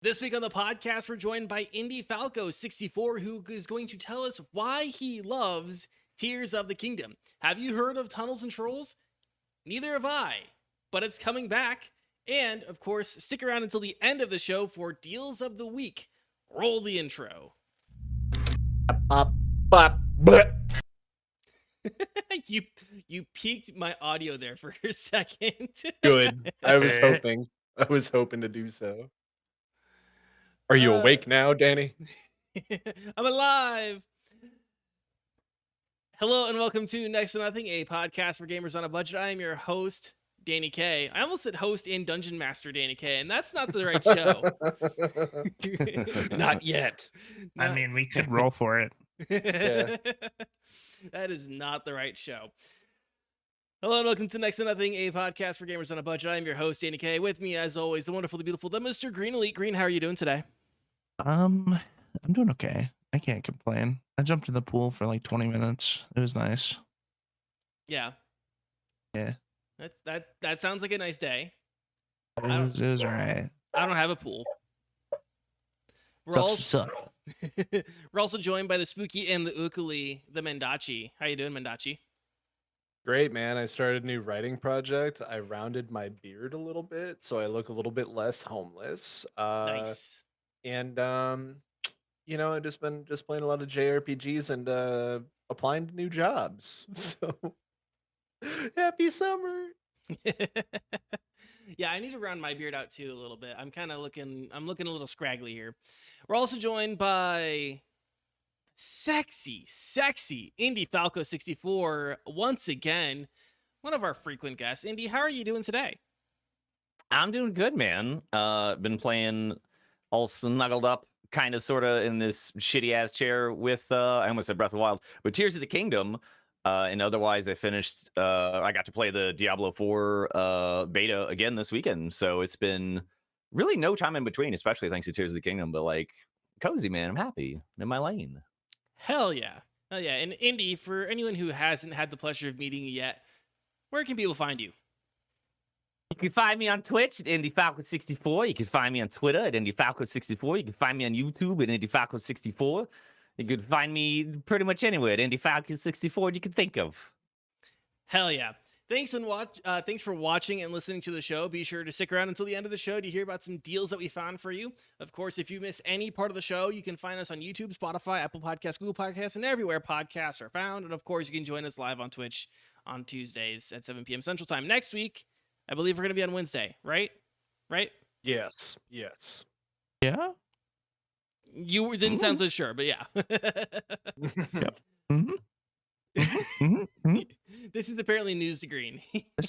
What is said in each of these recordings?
This week on the podcast, we're joined by Indieflaco64, who is going to tell us why he loves Tears of the Kingdom. Have you heard of Tunnels and Trolls? Neither have I, but it's coming back. And, of course, stick around until the end of the show for Deals of the Week. Roll the intro. You peaked my audio there for a second. Good. I was hoping to do so. Are you awake now, Danny? I'm alive. Hello and welcome to Next to Nothing, a podcast for gamers on a budget. I am your host, Danny K. I almost said host and Dungeon Master Danny K, and that's not the right show. Not yet. I mean, we could roll for it. Yeah. That is not the right show. Hello and welcome to Next to Nothing, a podcast for gamers on a budget. I am your host, Danny K. With me, as always, the wonderful, the beautiful, the Mr. Green Elite Green. How are you doing today? I'm doing okay. I can't complain. I jumped in the pool for like 20 minutes. It was nice. Yeah. Yeah. That sounds like a nice day. It was all right. I don't have a pool. We're also joined by the Spooky and the Ukuli, the Mendacii. How you doing, Mendacii? Great, man. I started a new writing project. I rounded my beard a little bit, so I look a little bit less homeless. Nice. And I've just been playing a lot of JRPGs and applying to new jobs. So happy summer. Yeah, I need to round my beard out too a little bit. I'm looking a little scraggly here. We're also joined by sexy Indieflaco64 once again, one of our frequent guests. Indy, how are you doing today? I'm doing good, man. Been playing all snuggled up, kind of, sort of, in this shitty ass chair with I almost said Breath of the Wild, but Tears of the Kingdom. And otherwise, I finished. I got to play the Diablo 4 beta again this weekend, so it's been really no time in between, especially thanks to Tears of the Kingdom. But like, cozy, man. I'm happy. I'm in my lane. Hell yeah. And Indy, for anyone who hasn't had the pleasure of meeting you yet, where can people find you? You can find me on Twitch at Indieflaco64. You can find me on Twitter at Indieflaco64. You can find me on YouTube at Indieflaco64. You can find me pretty much anywhere at Indieflaco64 you can think of. Hell yeah. Thanks for watching and listening to the show. Be sure to stick around until the end of the show to hear about some deals that we found for you. Of course, if you miss any part of the show, you can find us on YouTube, Spotify, Apple Podcasts, Google Podcasts, and everywhere podcasts are found. And of course, you can join us live on Twitch on Tuesdays at 7 p.m. Central Time. Next week, I believe we're going to be on Wednesday, right? Right? Yes. Yeah? You didn't sound so sure, but yeah. Yep. Mm-hmm. This is apparently news to Green.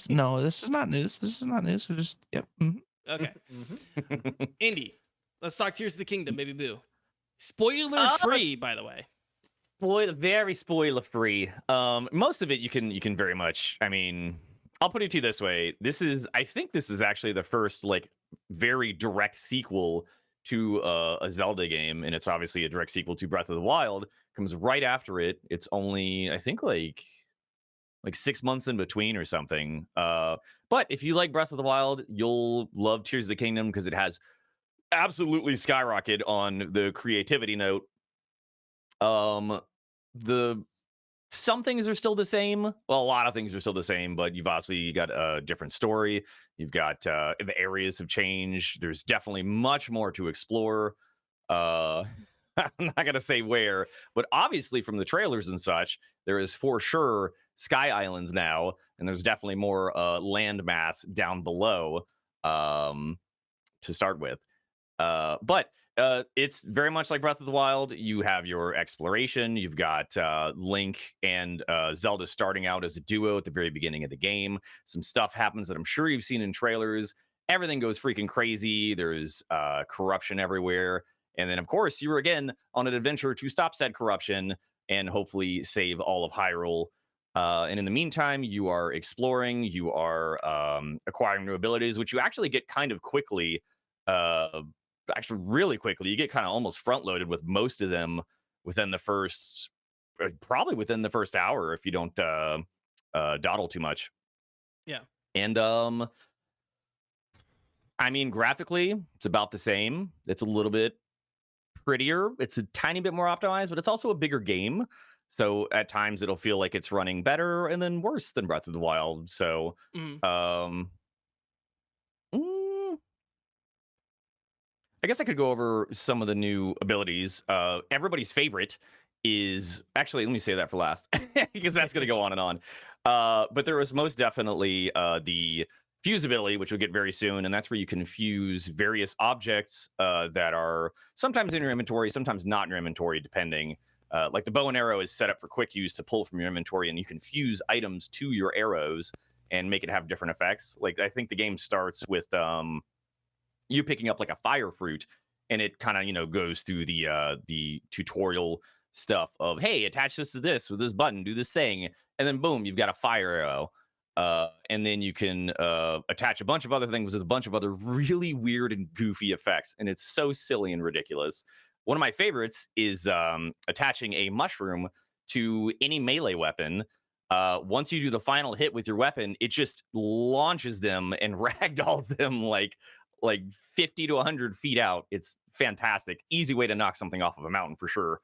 No, this is not news. This is not news. So just, yep. Okay. Indy, let's talk Tears of the Kingdom, baby boo. Spoiler free, by the way. Very spoiler free. Most of it you can very much. I mean, I'll put it to you this way: I think this is actually the first like very direct sequel to a Zelda game, and it's obviously a direct sequel to Breath of the Wild. Comes right after it. It's only, I think, like 6 months in between or something. But if you like Breath of the Wild, you'll love Tears of the Kingdom because it has absolutely skyrocketed on the creativity note. Some things are still the same. Well, a lot of things are still the same, but you've obviously got a different story. You've got the areas have changed. There's definitely much more to explore. I'm not going to say where, but obviously from the trailers and such, there is for sure Sky Islands now, and there's definitely more land mass down below to start with. But it's very much like Breath of the Wild. You have your exploration. You've got Link and Zelda starting out as a duo at the very beginning of the game. Some stuff happens that I'm sure you've seen in trailers. Everything goes freaking crazy. There's corruption everywhere. And then, of course, you're again on an adventure to stop said corruption and hopefully save all of Hyrule. And in the meantime, you are exploring. You are acquiring new abilities, which you actually get kind of quickly. Actually, really quickly. You get kind of almost front-loaded with most of them within the first, probably within the first hour if you don't dawdle too much. Yeah. And I mean, graphically, it's about the same. It's a little bit prettier. It's a tiny bit more optimized, but it's also a bigger game. So at times it'll feel like it's running better and then worse than Breath of the Wild. So, Mhm. mm, I guess I could go over some of the new abilities. Everybody's favorite is actually, let me say that for last because that's going to go on and on. But there is most definitely the fuse ability, which we'll get very soon. And that's where you can fuse various objects that are sometimes in your inventory, sometimes not in your inventory, depending. Like the bow and arrow is set up for quick use to pull from your inventory, and you can fuse items to your arrows and make it have different effects. Like I think the game starts with you picking up like a fire fruit, and it kind of goes through the tutorial stuff of, hey, attach this to this with this button, do this thing, and then boom, you've got a fire arrow. And then you can attach a bunch of other things with a bunch of other really weird and goofy effects, and it's so silly and ridiculous. One of my favorites is attaching a mushroom to any melee weapon. Once you do the final hit with your weapon, it just launches them and ragdolls them like 50 to 100 feet out. It's fantastic. Easy way to knock something off of a mountain for sure.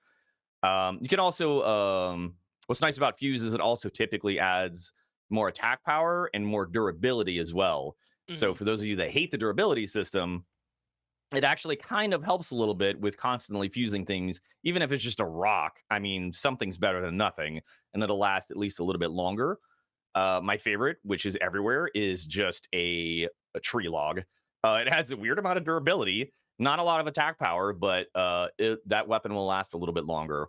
You can also, what's nice about Fuse is it also typically adds more attack power and more durability as well. So Mhm. for those of you that hate the durability system, it actually kind of helps a little bit with constantly fusing things, even if it's just a rock. I mean, something's better than nothing, and it'll last at least a little bit longer. My favorite, which is everywhere, is just a tree log. It adds a weird amount of durability, not a lot of attack power, but that weapon will last a little bit longer.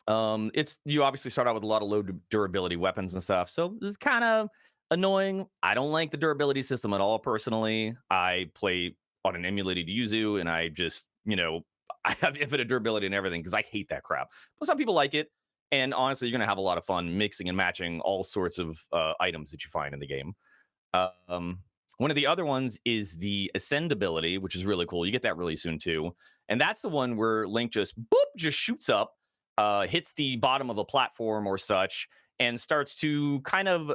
It's you obviously start out with a lot of low durability weapons and stuff, so this is kind of annoying. I don't like the durability system at all personally. I play on an emulated Yuzu, and I just I have infinite durability and everything because I hate that crap. But some people like it, and honestly, you're gonna have a lot of fun mixing and matching all sorts of items that you find in the game. Um, One of the other ones is the ascend ability, which is really cool. You get that really soon too, and that's the one where Link just shoots up, hits the bottom of a platform or such, and starts to kind of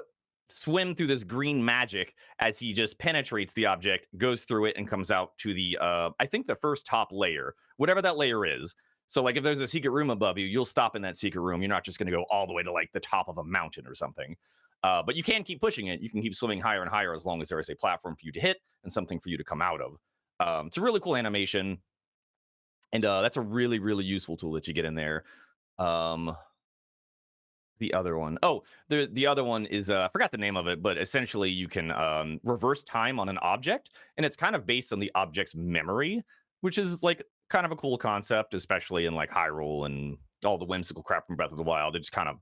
swim through this green magic as he just penetrates the object, goes through it, and comes out to the I think the first top layer, whatever that layer is. So like if there's a secret room above you, you'll stop in that secret room. You're not just going to go all the way to like the top of a mountain or something. But you can keep pushing it. You can keep swimming higher and higher as long as there is a platform for you to hit and something for you to come out of. It's a really cool animation, and that's a really, really useful tool that you get in there. Um, the other one, oh, the other one is I forgot the name of it, but essentially you can reverse time on an object, and it's kind of based on the object's memory, which is like kind of a cool concept, especially in like Hyrule and all the whimsical crap from Breath of the Wild. It just kind of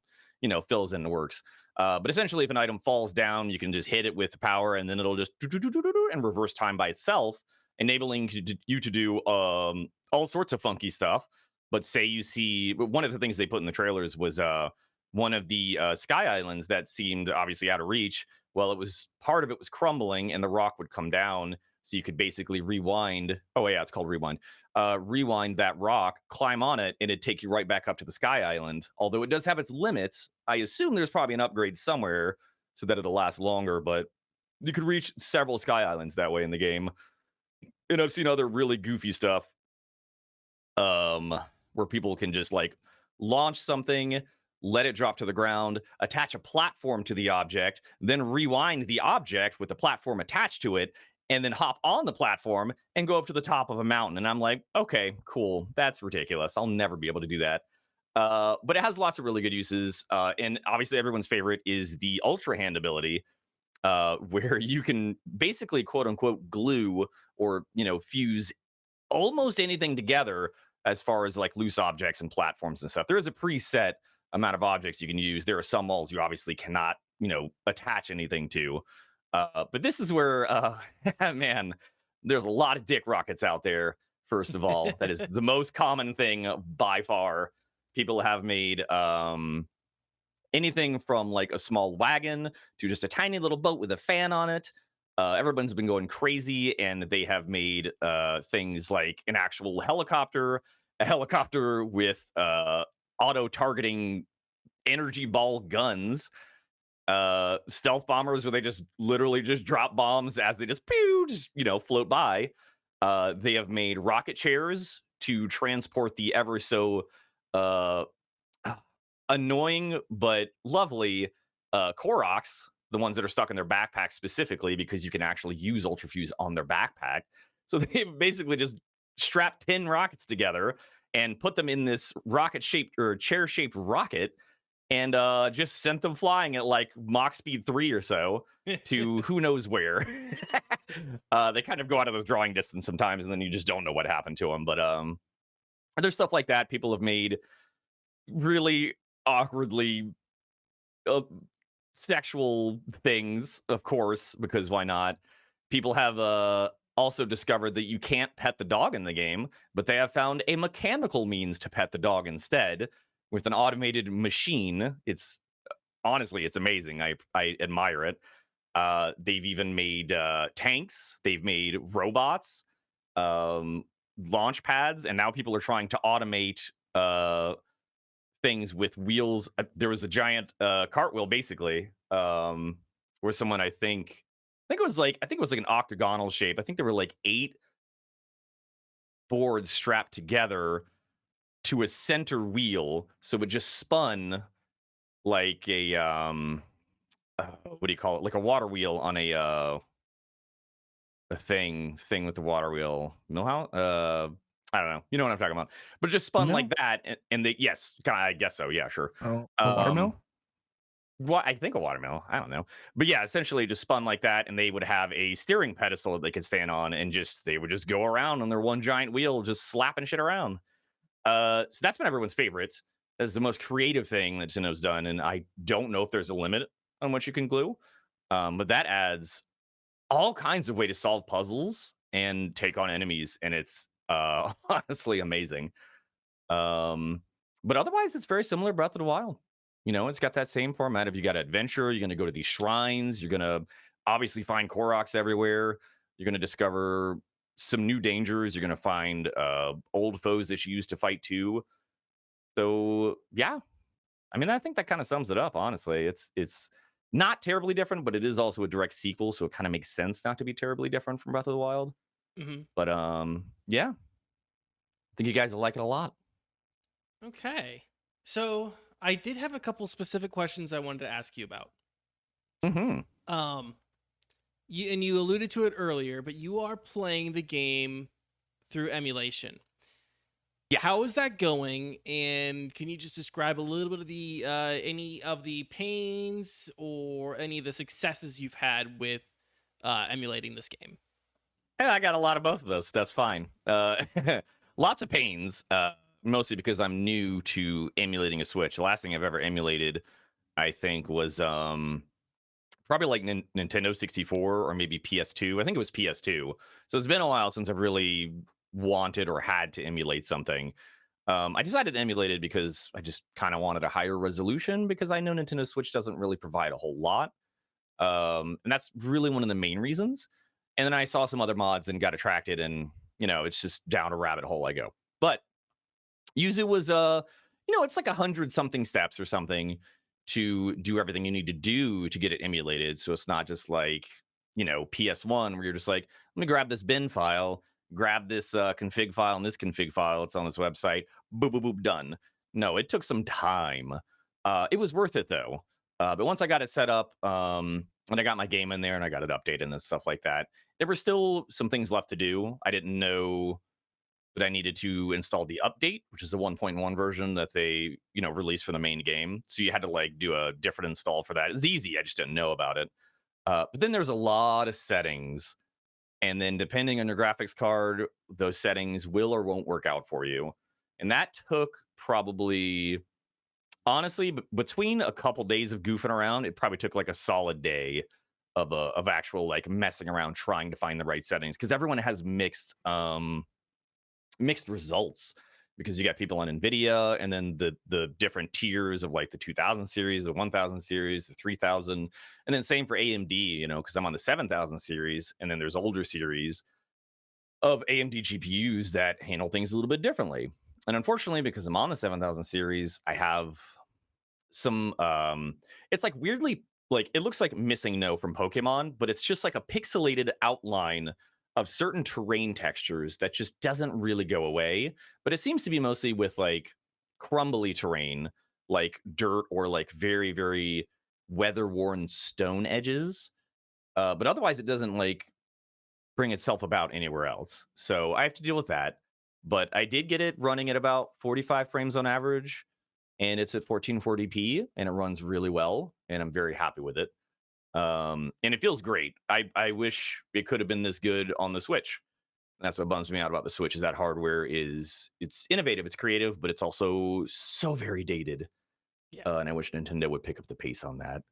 fills in and works. But essentially, if an item falls down, you can just hit it with power, and then it'll just and reverse time by itself, enabling you to do all sorts of funky stuff. But say you see one of the things they put in the trailers was one of the sky islands that seemed obviously out of reach. Well, it was part of it was crumbling, and the rock would come down, so you could basically rewind. Oh yeah, it's called rewind. Rewind that rock, climb on it, and it'd take you right back up to the sky island. Although it does have its limits, I assume there's probably an upgrade somewhere so that it'll last longer. But you could reach several sky islands that way in the game. And I've seen other really goofy stuff where people can just like launch something, let it drop to the ground, attach a platform to the object, then rewind the object with the platform attached to it, and then hop on the platform and go up to the top of a mountain. And I'm like, okay, cool. That's ridiculous. I'll never be able to do that. But it has lots of really good uses. And obviously, everyone's favorite is the Ultra Hand ability, where you can basically, quote unquote, glue or, fuse almost anything together as far as like loose objects and platforms and stuff. There is a preset amount of objects you can use. There are some walls you obviously cannot, attach anything to. But this is where, man, there's a lot of dick rockets out there. First of all, that is the most common thing by far. People have made anything from like a small wagon to just a tiny little boat with a fan on it. Everyone's been going crazy, and they have made things like an actual helicopter, a helicopter with auto targeting energy ball guns. stealth bombers where they just literally just drop bombs as they just pew, just float by. They have made rocket chairs to transport the ever so uh, annoying but lovely Koroks, the ones that are stuck in their backpack specifically, because you can actually use Ultrafuse on their backpack. So they've basically just strapped 10 rockets together and put them in this rocket shaped or chair shaped rocket and just sent them flying at like Mach speed 3 or so to who knows where. They kind of go out of the drawing distance sometimes, and then you just don't know what happened to them. But there's stuff like that. People have made really awkwardly sexual things, of course, because why not? People have also discovered that you can't pet the dog in the game, but they have found a mechanical means to pet the dog instead with an automated machine. It's honestly, it's amazing. I admire it. They've even made tanks. They've made robots, launch pads, and now people are trying to automate things with wheels. There was a giant cartwheel, basically, where someone I think it was like an octagonal shape. I think there were like 8 boards strapped together to a center wheel, so it just spun like a what do you call it? Like a water wheel on a thing with the water wheel. Millhouse? I don't know. You know what I'm talking about. But it just spun Mill? like that, and they yes, I guess so. Yeah, sure. Oh, a watermill? What I think a watermill. I don't know. But yeah, essentially just spun like that, and they would have a steering pedestal that they could stand on, and they would just go around on their one giant wheel, just slapping shit around. So that's been everyone's favorite. That's the most creative thing that Nintendo's done, and I don't know if there's a limit on what you can glue. But that adds all kinds of way to solve puzzles and take on enemies, and it's honestly amazing. But otherwise, it's very similar to Breath of the Wild. It's got that same format. If you got adventure, you're going to go to these shrines. You're going to obviously find Koroks everywhere. You're going to discover some new dangers. You're going to find old foes that you used to fight too. So yeah, I mean, I think that kind of sums it up. Honestly, it's not terribly different, but it is also a direct sequel, so it kind of makes sense not to be terribly different from Breath of the Wild. Mm-hmm. But yeah, I think you guys will like it a lot. Okay, so I did have a couple specific questions I wanted to ask you about. Mm-hmm. You alluded to it earlier, but you are playing the game through emulation. Yeah. How is that going? And can you just describe a little bit of the any of the pains or any of the successes you've had with emulating this game? I got a lot of both of those. That's fine. Lots of pains, mostly because I'm new to emulating a Switch. The last thing I've ever emulated, I think, was probably like Nintendo 64 or maybe PS2. I think it was PS2. So it's been a while since I've really wanted or had to emulate something. I decided to emulate it because I just kind of wanted a higher resolution, because I know Nintendo Switch doesn't really provide a whole lot. And that's really one of the main reasons. And then I saw some other mods and got attracted, and it's just down a rabbit hole I go. But Yuzu was it's like 100 something steps or something to do everything you need to do to get it emulated. So it's not just like PS1 where you're just like, let me grab this bin file, grab this config file and this config file. It's on this website. Boop, boop, boop, done. No, it took some time. It was worth it, though. But once I got it set up and I got my game in there and I got it updated and stuff like that, there were still some things left to do. I didn't know that I needed to install the update, which is the 1.1 version that they released for the main game. So you had to like do a different install for that. It's easy. I just didn't know about it. But then there's a lot of settings. And then depending on your graphics card, those settings will or won't work out for you. And that took probably, honestly, between a couple days of goofing around, it probably took like a solid day of actual like messing around trying to find the right settings, because everyone has mixed results, because you got people on NVIDIA and then the different tiers of like the 2000 series, the 1000 series, the 3000, and then same for AMD, because I'm on the 7000 series, and then there's older series of AMD GPUs that handle things a little bit differently. And unfortunately, because I'm on the 7000 series, I have some it's like weirdly like it looks like Missing No from Pokemon, but it's just like a pixelated outline of certain terrain textures that just doesn't really go away. But it seems to be mostly with like crumbly terrain, like dirt or like very, very weather-worn stone edges. But otherwise, it doesn't like bring itself about anywhere else. So I have to deal with that. But I did get it running at about 45 frames on average, and it's at 1440p, and it runs really well, and I'm very happy with it. And it feels great. I wish it could have been this good on the Switch. And that's what bums me out about the Switch is that hardware it's innovative, it's creative, but it's also so very dated. Yeah. And I wish Nintendo would pick up the pace on that.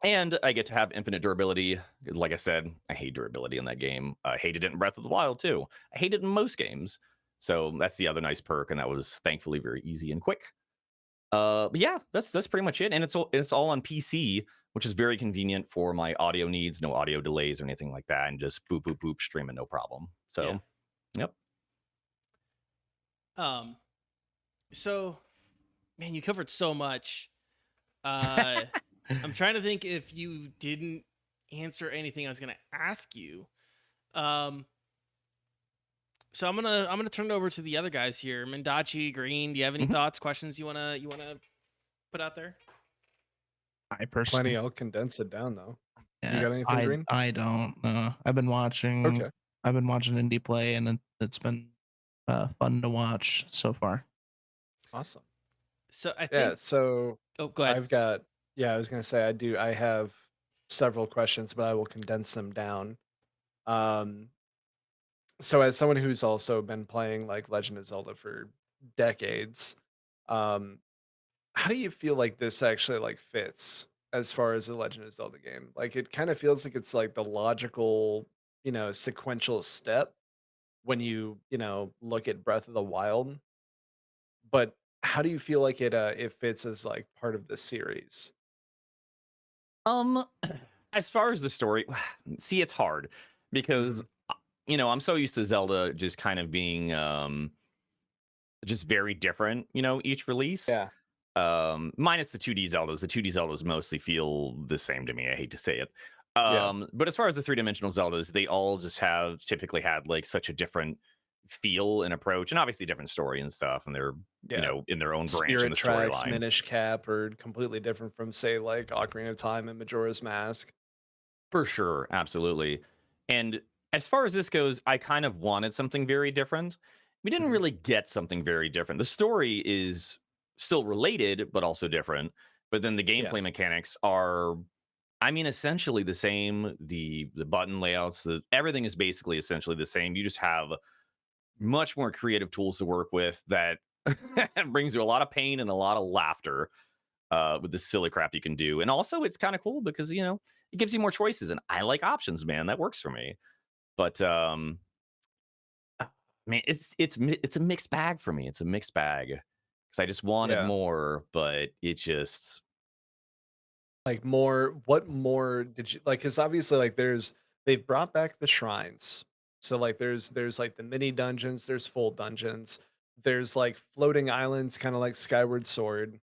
And I get to have infinite durability. Like I said, I hate durability in that game. I hated it in Breath of the Wild too. I hate it in most games. So that's the other nice perk, and that was thankfully very easy and quick. But yeah, that's pretty much it. And it's all on PC, which is very convenient for my audio needs, no audio delays or anything like that, and just boop boop boop streaming no problem. So Yeah. yep. So man, you covered so much. I'm trying to think if you didn't answer anything I was gonna ask you. So I'm gonna turn it over to the other guys here. Mendacii, Green, do you have any thoughts, questions you wanna put out there? I personally, Plenty. I'll condense it down though. yeah, got anything, Green? I don't know. I've been watching Okay. Indie play, and it's been fun to watch so far. Awesome. So I Yeah. think. So Oh, go ahead. I've got. Yeah, I was gonna say I have several questions, but I will condense them down. So as someone who's also been playing like Legend of Zelda for decades, um, how do you feel like this actually like fits as far as the Legend of Zelda game? Like it kind of feels like it's like the logical, sequential step when you look at Breath of the Wild. But how do you feel like it fits as like part of the series? As far as the story, see, it's hard because I'm so used to Zelda just kind of being just very different, each release. Yeah. Minus the 2D Zeldas. The 2D Zeldas mostly feel the same to me. I hate to say it. Yeah. But as far as the three-dimensional Zeldas, they all just have typically had like such a different feel and approach, and obviously different story and stuff, and they're Yeah. in their own branch Spirit in the Tracks, storyline. Minish Cap are completely different from say like Ocarina of Time and Majora's Mask. For sure, absolutely. And as far as this goes, I kind of wanted something very different. We didn't Mhm. really get something very different. The story is still related, but also different. But then the gameplay mechanics are, I mean, essentially the same. The button layouts, everything is basically essentially the same. You just have much more creative tools to work with that brings you a lot of pain and a lot of laughter with the silly crap you can do. And also, it's kind of cool because it gives you more choices, and I like options, man. That works for me. But man, it's a mixed bag for me. It's a mixed bag because I just wanted Yeah. more, but it just Like what more did you like? Because obviously, like they've brought back the shrines. So like there's like the mini dungeons, there's full dungeons, there's like floating islands, kind of like Skyward Sword.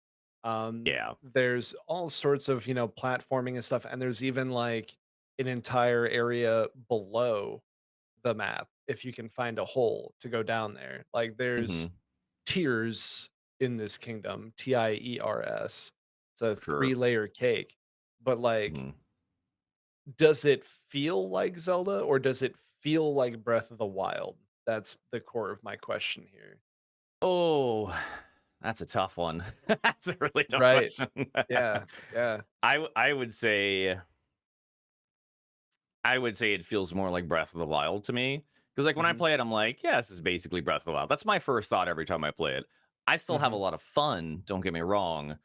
yeah. There's all sorts of platforming and stuff, and there's even like an entire area below the map if you can find a hole to go down there. Like there's Mhm, tiers in this kingdom, Tiers. It's a sure. 3-layer cake. But like, Mhm. does it feel like Zelda or does it feel like Breath of the Wild? That's the core of my question here. Oh, that's a tough one. That's a really tough Right. question. Yeah. Yeah. I would say it feels more like Breath of the Wild to me. Because like when I Mhm. play it, I'm like, yeah, this is basically Breath of the Wild. That's my first thought every time I play it. I still have a Mhm. lot of fun, don't get me wrong,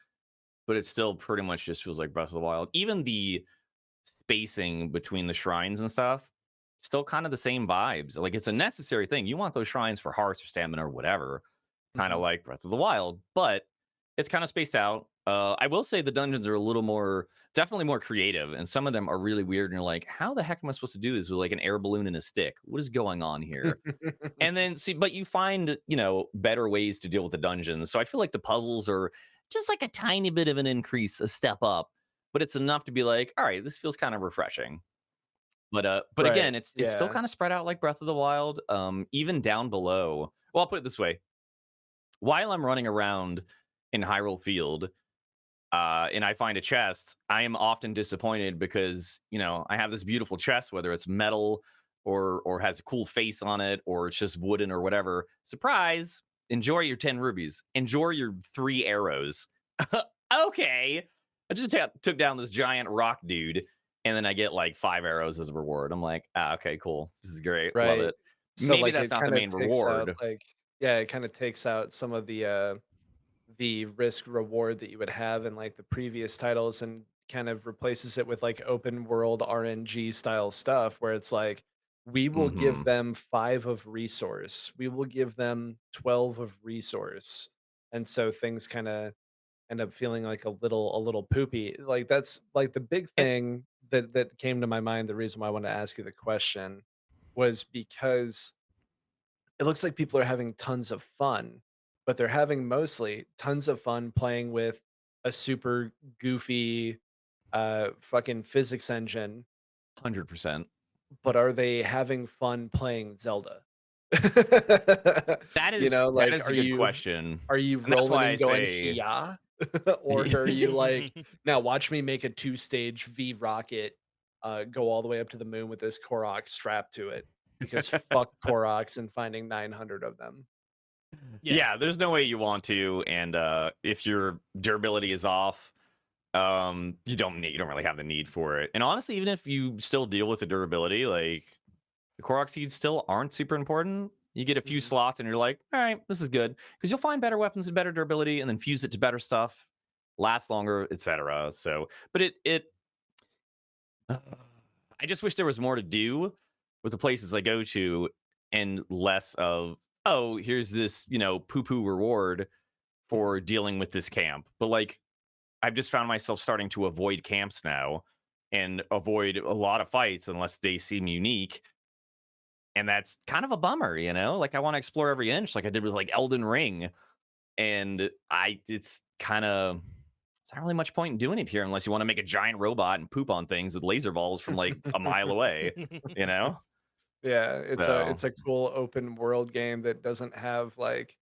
but it still pretty much just feels like Breath of the Wild. Even the spacing between the shrines and stuff, still kind of the same vibes. Like it's a necessary thing. You want those shrines for hearts or stamina or whatever, kind of Mhm. like Breath of the Wild, but it's kind of spaced out. I will say the dungeons are a little more, definitely more creative, and some of them are really weird. And you're like, how the heck am I supposed to do this with like an air balloon and a stick? What is going on here? And then see, but you find, better ways to deal with the dungeons. So I feel like the puzzles are just like a tiny bit of an increase, a step up, but it's enough to be like, all right, this feels kind of refreshing. But Right. again, it's still Yeah. kind of spread out like Breath of the Wild. Even down below. Well, I'll put it this way: while I'm running around in Hyrule Field, and I find a chest, I am often disappointed because I have this beautiful chest, whether it's metal or has a cool face on it, or it's just wooden or whatever. Surprise! Enjoy your 10 rubies. Enjoy your 3 arrows. Okay, I just took down this giant rock dude, and then I get like 5 arrows as a reward. I'm like, okay, cool. This is great. Love Right. it. So Maybe like that's it not the kind of main takes out reward. like yeah, it kind of takes out some of the risk reward that you would have in like the previous titles and kind of replaces it with like open world RNG style stuff where it's like we will give Hmm. them 5 of resource. We will give them 12 of resource. And so things kind of end up feeling like a little poopy. Like that's like the big And thing that came to my mind. The reason why I wanted to ask you the question was because it looks like people are having tons of fun, but they're having mostly tons of fun playing with a super goofy fucking physics engine, 100%. but are they having fun playing Zelda? That You is know, that like is a good question, are you and that's rolling why I and going say yeah? Or are you like, now watch me make a two-stage V rocket go all the way up to the moon with this Korok strapped to it because fuck Koroks and finding 900 of them. Yeah. yeah, there's no way you want to, and if your durability is off, you don't really have the need for it. And honestly, even if you still deal with the durability, like the Korok seeds still aren't super important. You get a few Mhm. slots, and you're like, all right, this is good because you'll find better weapons with better durability, and then fuse it to better stuff, last longer, etc. So, but I just wish there was more to do with the places I go to, and less of, oh, here's this poo poo reward Mhm. for dealing with this camp. But like, I've just found myself starting to avoid camps now and avoid a lot of fights unless they seem unique. And that's kind of a bummer. Like I want to explore every inch like I did with like Elden Ring. And it's not really much point in doing it here unless you want to make a giant robot and poop on things with laser balls from like a mile away, you know? Yeah, it's a So it's a cool open world game that doesn't have like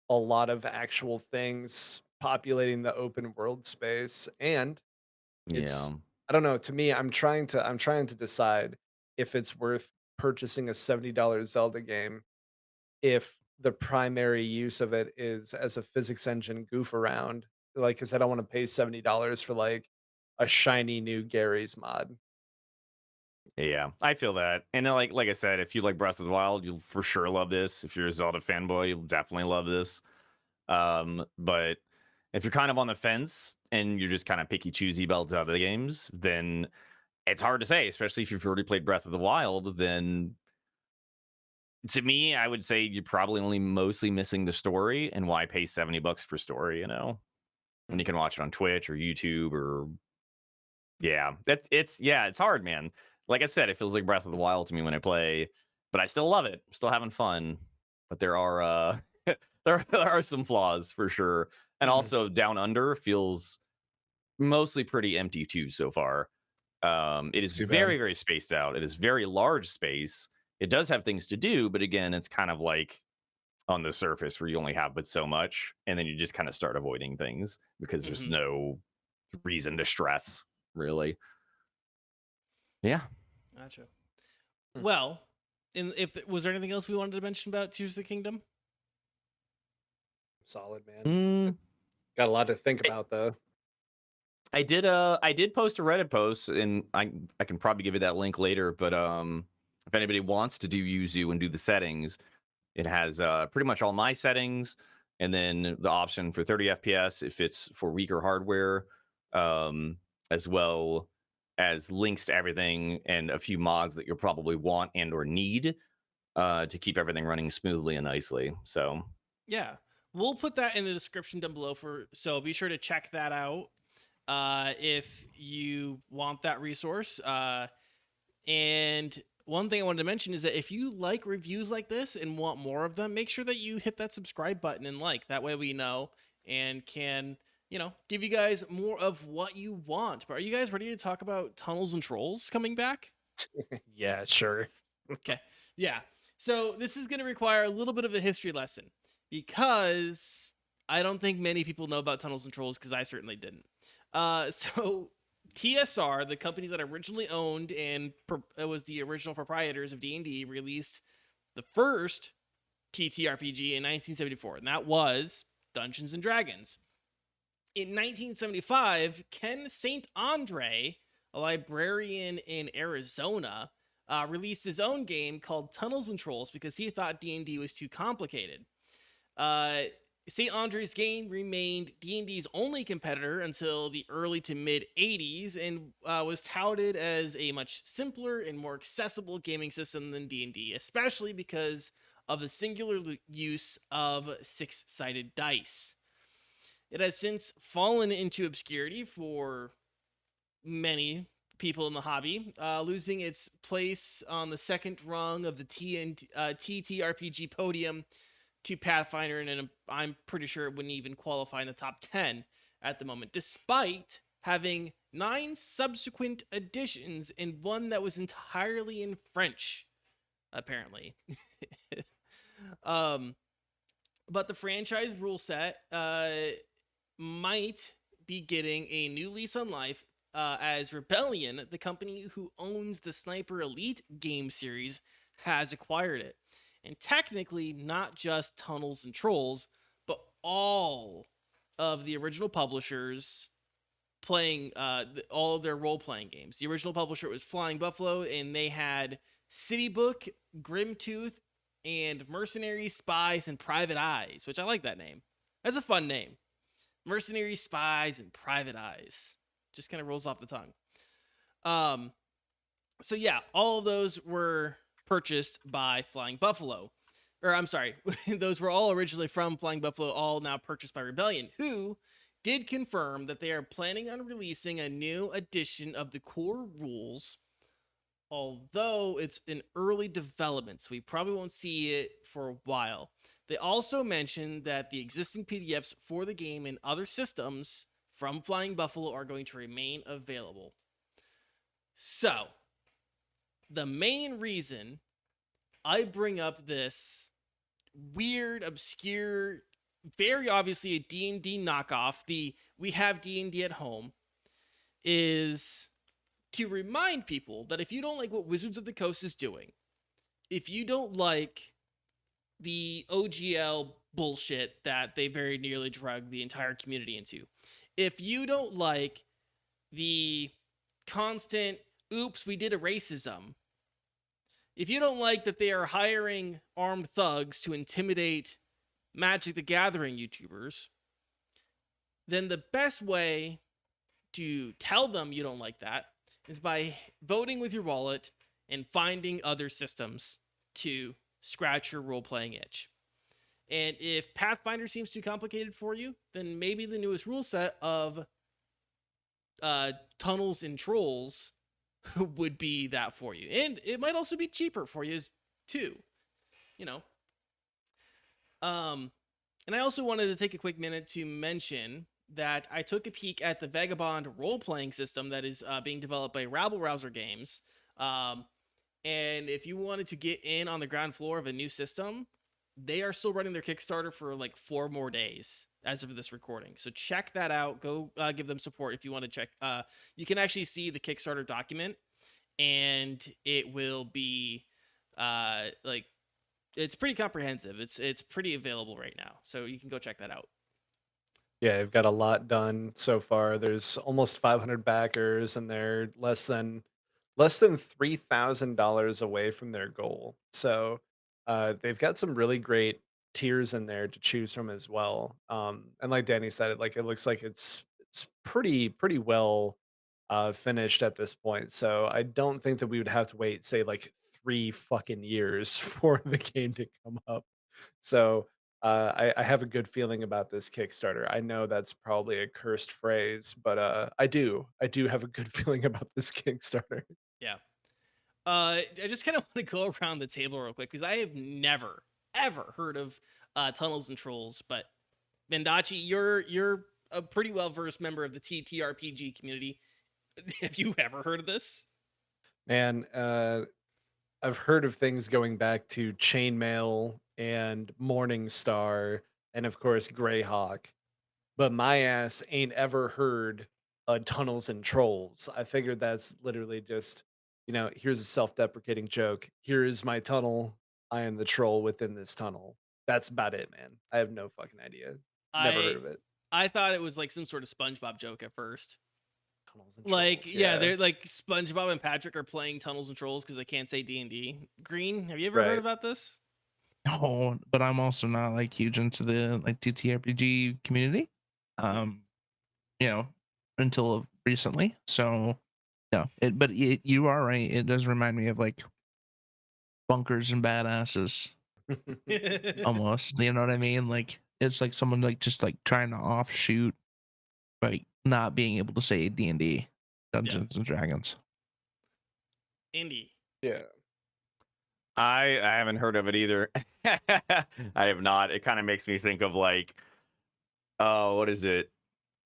a lot of actual things populating the open world space. And yeah. it's I don't know, to me, I'm trying to decide if it's worth purchasing a $70 Zelda game if the primary use of it is as a physics engine goof around. Like, cause I don't want to pay $70 for like a shiny new Gary's mod. Yeah, I feel that. And like I said, if you like Breath of the Wild, you'll for sure love this. If you're a Zelda fanboy, you'll definitely love this. But if you're kind of on the fence and you're just kind of picky choosy about the other games, then it's hard to say, especially if you've already played Breath of the Wild. Then to me, I would say you're probably only mostly missing the story. And why pay $70 for story, when you Mhm. can watch it on Twitch or YouTube or yeah, it's hard, man. Like I said, it feels like Breath of the Wild to me when I play, but I still love it. Still having fun. But there are there are some flaws for sure. And Mhm. also Down Under feels mostly pretty empty too so far. It That's is too bad. very, very spaced out. It is very large space. It does have things to do, but again, it's kind of like on the surface where you only have but so much, and then you just kind of start avoiding things because there's Mhm. no reason to stress, really. Yeah. Gotcha. Hmm. Well, if was there anything else we wanted to mention about Tears of the Kingdom? Solid, man. Mm, Got a lot to think I about though. I did post a Reddit post, and I can probably give you that link later, but if anybody wants to do Yuzu and do the settings, it has pretty much all my settings, and then the option for 30 FPS if it's for weaker hardware, um, as well as links to everything and a few mods that you'll probably want and or need to keep everything running smoothly and nicely. So Yeah. We'll put that in the description down below so be sure to check that out if you want that resource. And one thing I wanted to mention is that if you like reviews like this and want more of them, make sure that you hit that subscribe button and like. That way we know and can give you guys more of what you want. But are you guys ready to talk about Tunnels and Trolls coming back? Yeah, sure. Okay. Yeah. So this is going to require a little bit of a history lesson because I don't think many people know about Tunnels and Trolls because I certainly didn't. So TSR, the company that originally owned and was the original proprietors of D&D, released the first TTRPG in 1974, and that was Dungeons and Dragons. In 1975, Ken St. Andre, a librarian in Arizona, released his own game called Tunnels and Trolls because he thought D&D was too complicated. St. Andre's game remained D&D's only competitor until the early to mid 80s and was touted as a much simpler and more accessible gaming system than D&D, especially because of the singular use of six-sided dice. It has since fallen into obscurity for many people in the hobby, losing its place on the second rung of the TTRPG podium to Pathfinder, and I'm pretty sure it wouldn't even qualify in the top 10 at the moment, despite having 9 subsequent editions and one that was entirely in French, apparently. But the franchise rule set might be getting a new lease on life as Rebellion, the company who owns the Sniper Elite game series, has acquired it. And technically, not just Tunnels and Trolls, but all of the original publishers playing all of their role-playing games. The original publisher was Flying Buffalo, and they had City Book, Grimtooth, and Mercenary Spies and Private Eyes, which I like that name. That's a fun name. Mercenary Spies and Private Eyes. Just kind of rolls off the tongue. So yeah, all of those were purchased by Flying Buffalo. Or I'm sorry, those were all originally from Flying Buffalo, all now purchased by Rebellion, who did confirm that they are planning on releasing a new edition of the core rules, although it's in early development, so we probably won't see it for a while. They also mentioned that the existing PDFs for the game and other systems from Flying Buffalo are going to remain available. So, the main reason I bring up this weird, obscure, very obviously a D&D knockoff, we have D&D at home, is to remind people that if you don't like what Wizards of the Coast is doing, if you don't like the OGL bullshit that they very nearly dragged the entire community into, if you don't like the constant, oops, we did a racism, if you don't like that they are hiring armed thugs to intimidate Magic the Gathering YouTubers, then the best way to tell them you don't like that is by voting with your wallet and finding other systems to scratch your role-playing itch. And if Pathfinder seems too complicated for you, then maybe the newest rule set of Tunnels and Trolls would be that for you. And it might also be cheaper for you too, And I also wanted to take a quick minute to mention that I took a peek at the Vagabond role-playing system that is being developed by Rabble Rouser Games. And if you wanted to get in on the ground floor of a new system, they are still running their Kickstarter for like 4 more days as of this recording. So check that out. Go give them support if you want to check. You can actually see the Kickstarter document, and it will be it's pretty comprehensive. It's pretty available right now, so you can go check that out. Yeah, I've got a lot done so far. There's almost 500 backers, and they're less than $3,000 away from their goal. So they've got some really great tiers in there to choose from as well. And like Danny said, it looks like it's pretty well finished at this point. So I don't think that we would have to wait, say, like 3 fucking years for the game to come up. So I have a good feeling about this Kickstarter. I know that's probably a cursed phrase, but I do have a good feeling about this Kickstarter. Yeah. I just kind of want to go around the table real quick because I have never ever heard of Tunnels and Trolls. But Mendacii, your a pretty well versed member of the TTRPG community. Have you ever heard of this? Man, I've heard of things going back to Chainmail and Morningstar and of course Greyhawk, but my ass ain't ever heard Tunnels and Trolls. I figured that's literally just, here's a self-deprecating joke. Here is my tunnel. I am the troll within this tunnel. That's about it, man. I have no fucking idea. Never heard I of it. I thought it was like some sort of SpongeBob joke at first. Tunnels and Like, Trolls. yeah, they're like SpongeBob and Patrick are playing Tunnels and Trolls because they can't say D&D. Green, have you ever heard Right. about this? No, but I'm also not like huge into the like TTRPG community. Um, you know, until recently. So no, you are right. It does remind me of like bunkers and badasses almost. You know what I mean? Like it's like someone like just like trying to offshoot, like not being able to say D&D, Dungeons and Dragons. Indy. Yeah. I haven't heard of it either. I have not. It kind of makes me think of like, oh, what is it?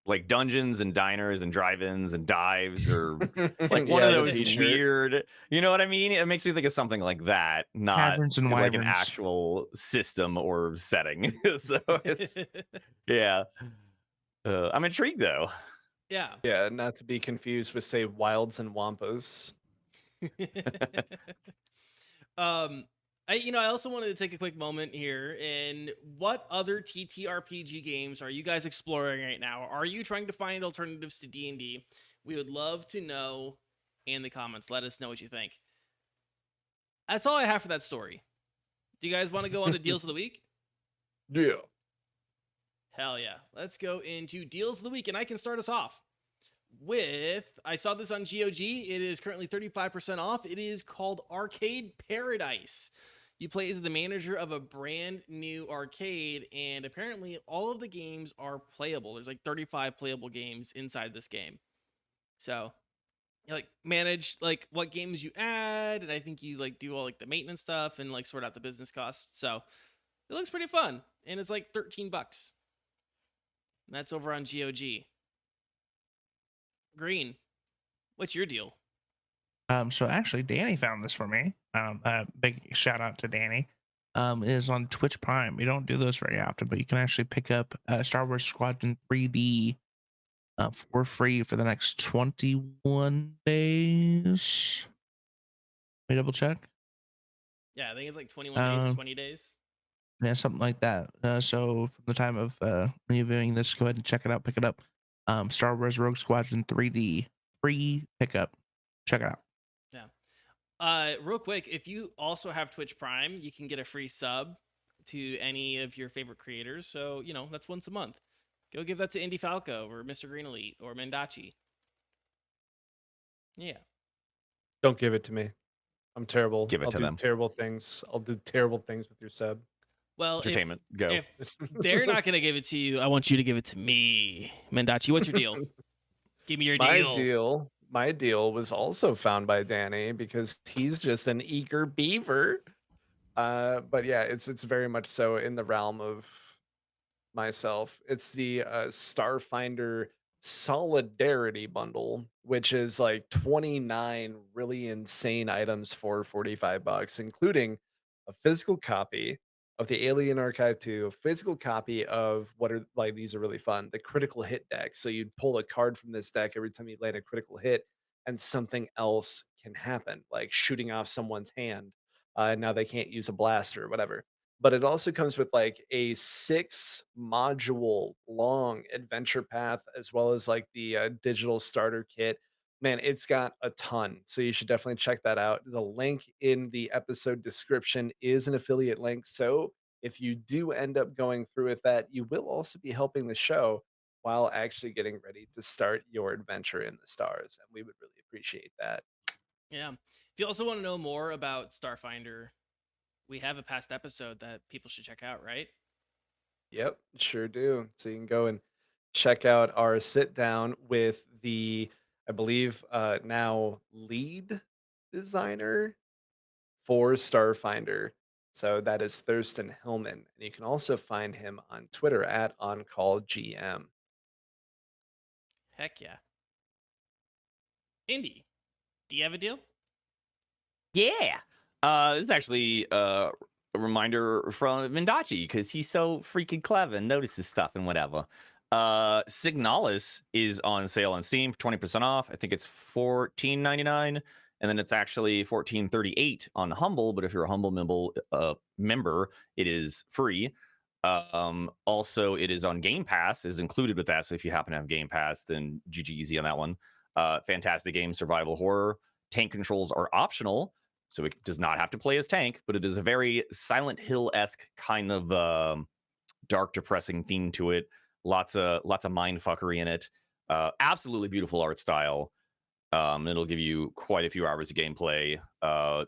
Like dungeons and diners and drive-ins and dives, or like one of Yeah, the those t-shirt. weird. You know what I mean? It makes me think of something like that, not Taverns and like an wyverns. actual system or setting. So it's yeah. I'm intrigued though. Yeah. Yeah, not to be confused with say Wilds and Wampas. I also wanted to take a quick moment here. And what other TTRPG games are you guys exploring right now? Are you trying to find alternatives to D&D? We would love to know in the comments. Let us know what you think. That's all I have for that story. Do you guys want to go on to deals of the week? Yeah. Hell yeah. Let's go into deals of the week, and I can start us off with, I saw this on GOG. It is currently 35% off. It is called Arcade Paradise. You play as the manager of a brand new arcade, and apparently all of the games are playable. There's like 35 playable games inside this game. So you like manage like what games you add, and I think you like do all like the maintenance stuff and like sort out the business costs. So it looks pretty fun, and it's like $13. And that's over on GOG. Green, what's your deal? So actually, Danny found this for me. Big shout out to Danny. It is on Twitch Prime. We don't do those very often, but you can actually pick up Star Wars Squadron 3D for free for the next 21 days. Let me double check. Yeah, I think it's like 21 days or 20 days. Yeah, something like that. So from the time of reviewing this, go ahead and check it out. Pick it up. Star Wars Rogue Squadron 3D free pickup. Check it out. Real quick, if you also have Twitch Prime, you can get a free sub to any of your favorite creators. So, that's once a month. Go give that to Indieflaco or Mr. Green Elite or Mendacii. Yeah. Don't give it to me. I'm terrible. Give it I'll to do them. terrible things. I'll do terrible things with your sub. Well, Entertainment. Go. if they're not going to give it to you, I want you to give it to me. Mendacii, what's your deal? Give me your deal. My deal was also found by Danny because he's just an eager beaver. But yeah, it's very much so in the realm of myself. It's the Starfinder Solidarity Bundle, which is like 29 really insane items for $45, including a physical copy of the Alien Archive 2, a physical copy of what are like these are really fun, the critical hit deck. So you'd pull a card from this deck every time you land a critical hit, and something else can happen, like shooting off someone's hand. Now they can't use a blaster or whatever, but it also comes with like a 6 module long adventure path as well as like the digital starter kit. Man, it's got a ton, so you should definitely check that out. The link in the episode description is an affiliate link, so if you do end up going through with that, you will also be helping the show while actually getting ready to start your adventure in the stars, and we would really appreciate that. Yeah. If you also want to know more about Starfinder, we have a past episode that people should check out, right? Yep, sure do. So you can go and check out our sit down with the, I believe, now lead designer for Starfinder. So that is Thurston Hillman. And you can also find him on Twitter at OnCallGM. Heck yeah. Indy, do you have a deal? Yeah. This is actually a reminder from Mendacii because he's so freaking clever and notices stuff and whatever. Signalis is on sale on Steam for 20% off. I think it's $14.99, and then it's actually $14.38 on Humble. But if you're a Humble member, it is free. Also, it is on Game Pass, is included with that. So if you happen to have Game Pass, then GG easy on that one. Fantastic game, survival horror. Tank controls are optional, so it does not have to play as tank, but it is a very Silent Hill-esque kind of dark, depressing theme to it. Lots of mind fuckery in it. Absolutely beautiful art style. It'll give you quite a few hours of gameplay.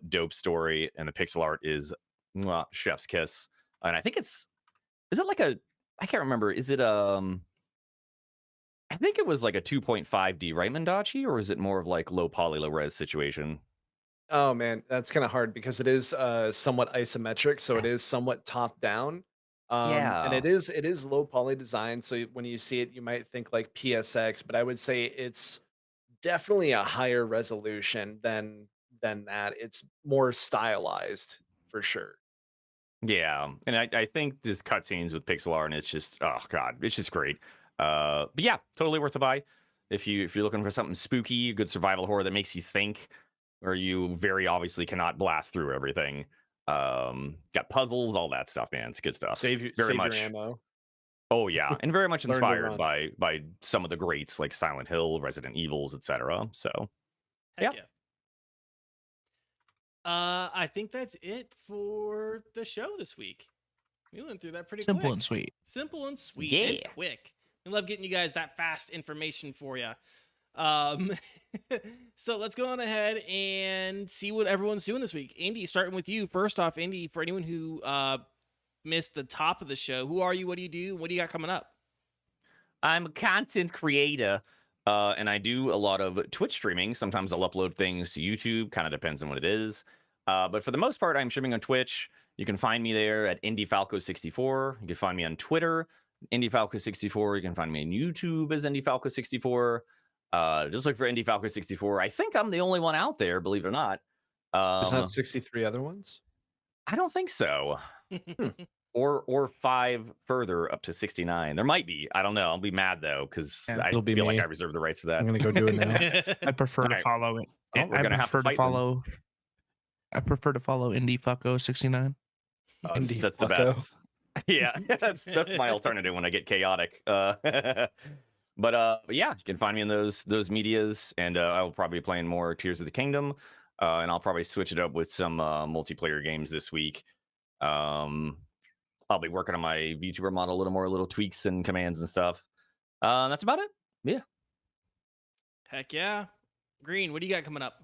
Dope story, and the pixel art is chef's kiss. And I think is it like a, I can't remember. Is it I think it was like a 2.5D, right, Mendacii, or is it more of like low poly, low res situation? Oh man, that's kind of hard because it is somewhat isometric, so it is somewhat top down. And Yeah. it is low poly design, so when you see it, you might think like PSX, but I would say it's definitely a higher resolution than that. It's more stylized for sure. Yeah, and I think this cutscenes with pixel art, and it's just, oh god, it's just great. But yeah, totally worth a buy if you're looking for something spooky, a good survival horror that makes you think, or you very obviously cannot blast through everything. Got puzzles, all that stuff, man. It's good stuff. Very Save much. your ammo. Oh yeah, and very much Learn to inspired run. by some of the greats like Silent Hill, Resident Evils, etc. So Heck Yeah. yeah. I think that's it for the show this week. We went through that pretty Simple quick. and sweet. Simple and sweet and Yeah. quick. I love getting you guys that fast information for you. So let's go on ahead and see what everyone's doing this week. Indy, starting with you. First off, Indy, for anyone who missed the top of the show, who are you? What do you do? What do you got coming up? I'm a content creator, and I do a lot of Twitch streaming. Sometimes I'll upload things to YouTube. Kind of depends on what it is. But for the most part, I'm streaming on Twitch. You can find me there at Indieflaco64. You can find me on Twitter, Indieflaco64. You can find me on YouTube as Indieflaco64. Just look for Indieflaco64. I think I'm the only one out there, believe it or not. There's not 63 other ones. I don't think so. Or 5 further up to 69. There might be. I don't know. I'll be mad though because Yeah, I it'll be feel like me. I reserve the rights for that. I'm gonna go do it now. I prefer to Alright. follow it. Oh, we're I gonna have to prefer to fight then. follow. I prefer to follow Indie Indiefucko69. That's the Flacco. best. Yeah, that's my alternative when I get chaotic. But yeah, you can find me in those medias, and I will probably be playing more Tears of the Kingdom, and I'll probably switch it up with some multiplayer games this week. I'll be working on my VTuber model a little more, little tweaks and commands and stuff. That's about it. Yeah. Heck yeah. Green, what do you got coming up?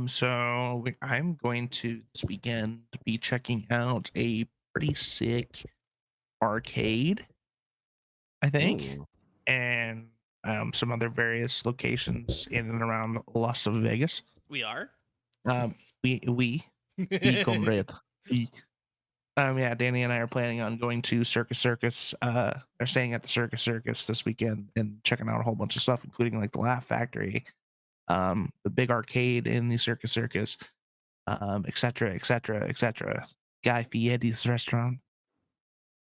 So I'm going to this weekend be checking out a pretty sick arcade, I think, Ooh. and some other various locations in and around Las Vegas. We are. We comrade. Yeah, Danny and I are planning on going to Circus. They're staying at the Circus this weekend and checking out a whole bunch of stuff, including like the Laugh Factory, the big arcade in the Circus, et cetera. Guy Fieri's restaurant,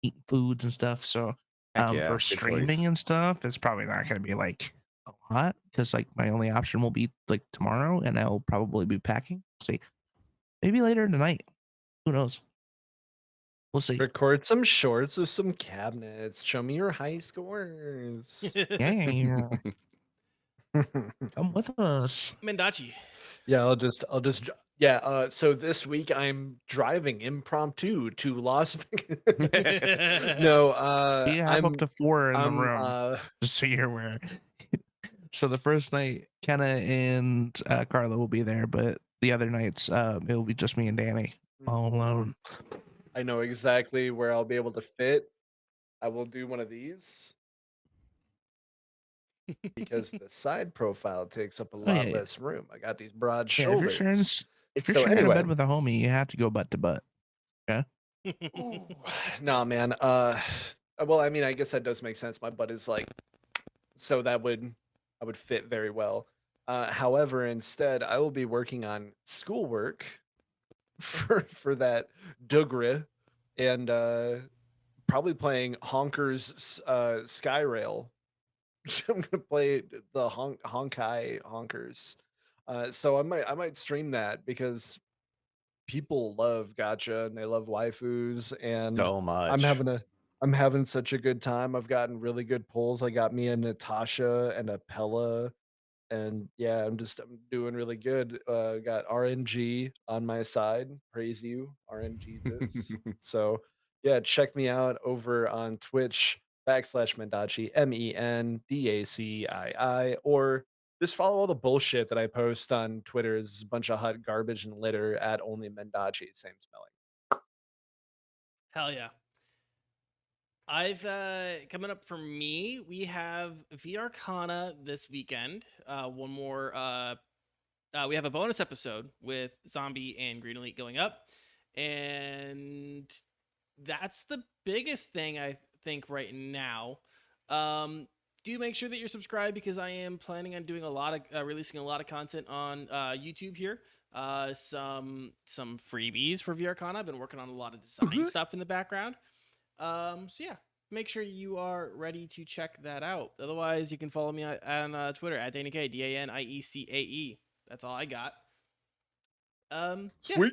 eating foods and stuff. So Heck yeah, for good streaming choice. and stuff, it's probably not going to be like a lot because like my only option will be like tomorrow, and I'll probably be packing. See, maybe later tonight. Who knows? We'll see. Record some shorts of some cabinets. Show me your high scores. Yeah, come with us. Mendacii. Yeah, I'll just yeah, so this week I'm driving impromptu to Las Vegas. No, We have up to 4 in the I'm room, just so you're aware. So the first night, Kenna and Carla will be there, but the other nights, it'll be just me and Danny all alone. I know exactly where I'll be able to fit. I will do one of these because the side profile takes up a lot yeah. less room. I got these broad Yeah, shoulders. if you're So sharing a anyway. bed with a homie, you have to go butt to butt. Ooh, nah, man. Well, I mean, I guess that does make sense. My butt is like so that would fit very well. However, instead, I will be working on schoolwork for that Dugre, and probably playing Honker's Skyrail. I'm gonna play the Honkai Honkers. So I might stream that because people love gacha and they love waifus, and So I'm much. having a I'm having such a good time. I've gotten really good pulls. I got me a Natasha and a Pella, and yeah, I'm doing really good. Got RNG on my side. Praise you, RNGesus. So yeah, check me out over on Twitch /Mendacii MENDACII, or just follow all the bullshit that I post on Twitter. Is a bunch of hot garbage and litter at only Mendacii, same spelling. Hell yeah. I've coming up for me, we have VRCANA this weekend. One more we have a bonus episode with Zombie and Green Elite going up. And that's the biggest thing I think right now. Do make sure that you're subscribed, because I am planning on doing a lot of releasing a lot of content on YouTube here. Some freebies for VRCANA. I've been working on a lot of design stuff in the background. So yeah, make sure you are ready to check that out. Otherwise, you can follow me on Twitter at DaniK, DANIECAE. That's all I got. Yeah. Sweet.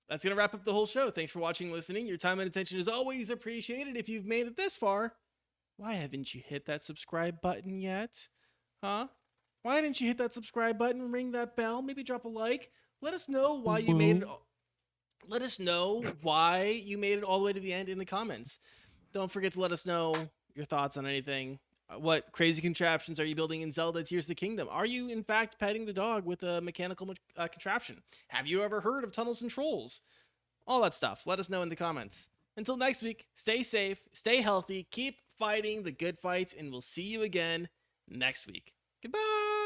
That's going to wrap up the whole show. Thanks for watching and listening. Your time and attention is always appreciated. If you've made it this far, why haven't you hit that subscribe button yet? Huh? Why didn't you hit that subscribe button, ring that bell, maybe drop a like? Let us know why you made it. Let us know why you made it all the way to the end in the comments. Don't forget to let us know your thoughts on anything. What crazy contraptions are you building in Zelda Tears of the Kingdom? Are you, in fact, petting the dog with a mechanical contraption? Have you ever heard of tunnels and trolls? All that stuff. Let us know in the comments. Until next week, stay safe, stay healthy, keep fighting the good fights, and we'll see you again next week. Goodbye!